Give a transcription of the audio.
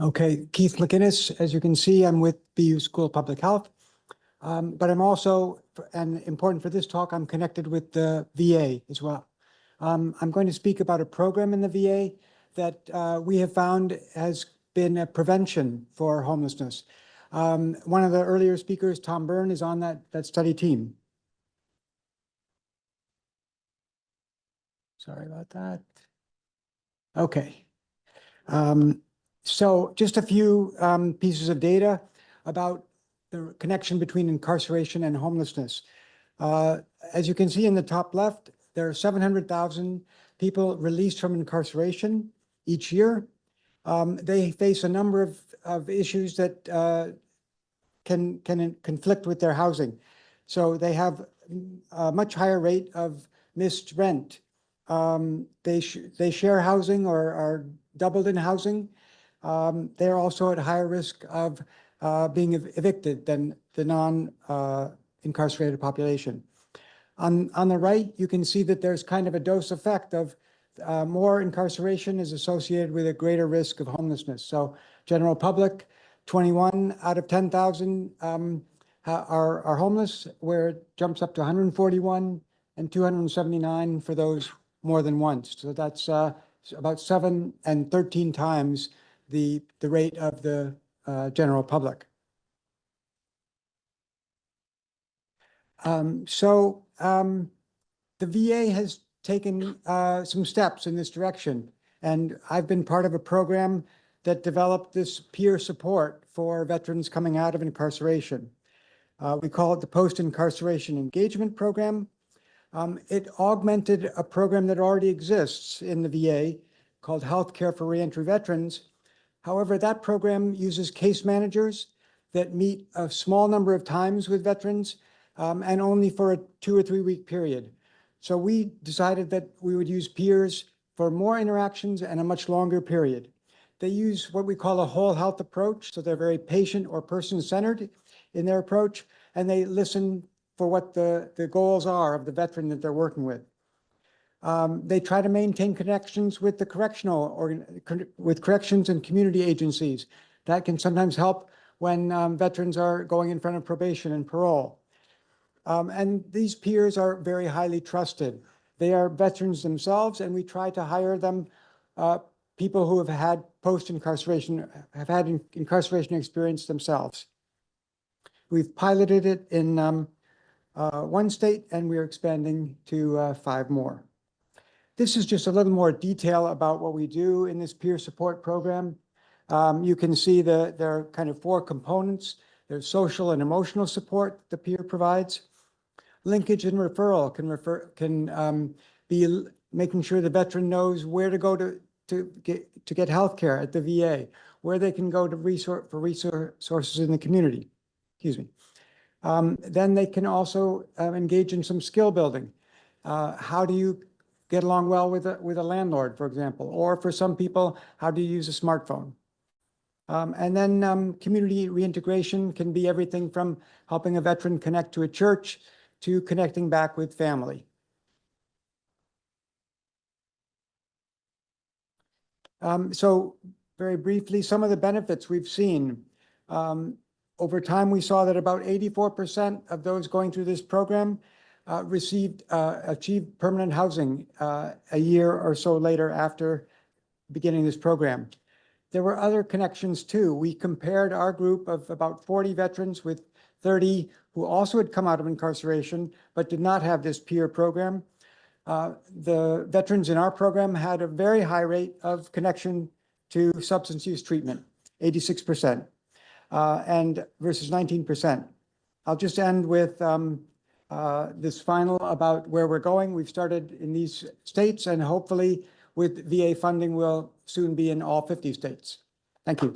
Okay, Keith McInness, as you can see, I'm with BU School of Public Health, but I'm also, and important for this talk, I'm connected with the VA as well. I'm going to speak about a program in the VA that we have found has been a prevention for homelessness. One of the earlier speakers, Tom Byrne, is on that study team. Sorry about that. Okay. So just a few pieces of data about the connection between incarceration and homelessness. As you can see in the top left, there are 700,000 people released from incarceration each year. They face a number of issues that can conflict with their housing. So they have a much higher rate of missed rent. They share housing or are doubled in housing. They're also at higher risk of being evicted than the non-incarcerated population. On the right, you can see that there's kind of a dose effect of more incarceration is associated with a greater risk of homelessness. So general public, 21 out of 10,000 are homeless, where it jumps up to 141 and 279 for those more than once. So that's about 7 and 13 times the rate of the general public. The VA has taken some steps in this direction, and I've been part of a program that developed this peer support for veterans coming out of incarceration. We call it the Post-Incarceration Engagement Program. It augmented a program that already exists in the VA called Healthcare for Reentry Veterans. However, that program uses case managers that meet a small number of times with veterans and only for a 2 or 3 week period. So we decided that we would use peers for more interactions and a much longer period. They use what we call a whole health approach. So they're very patient or person-centered in their approach, and they listen for what the goals are of the veteran that they're working with. They try to maintain connections with the corrections and community agencies. That can sometimes help when veterans are going in front of probation and parole. And these peers are very highly trusted. They are veterans themselves, and we try to hire them, people who have had post-incarceration, have had incarceration experience themselves. We've piloted it in one state, and we're expanding to 5 more. This is just a little more detail about what we do in this peer support program. You can see there are kind of 4 components. There's social and emotional support the peer provides. Linkage and referral can be making sure the veteran knows where to go to get health care at the VA, where they can go to for resources in the community. Excuse me. Then they can also engage in some skill building. How do you get along well with a landlord, for example, or for some people, how do you use a smartphone? And then community reintegration can be everything from helping a veteran connect to a church to connecting back with family. So very briefly, some of the benefits we've seen. Over time, we saw that about 84% of those going through this program achieved permanent housing a year or so later after beginning this program. There were other connections too. We compared our group of about 40 veterans with 30 who also had come out of incarceration but did not have this peer program. The veterans in our program had a very high rate of connection to substance use treatment, 86%, and versus 19%. I'll just end with this final about where we're going. We've started in these states, and hopefully with VA funding, we'll soon be in all 50 states. Thank you.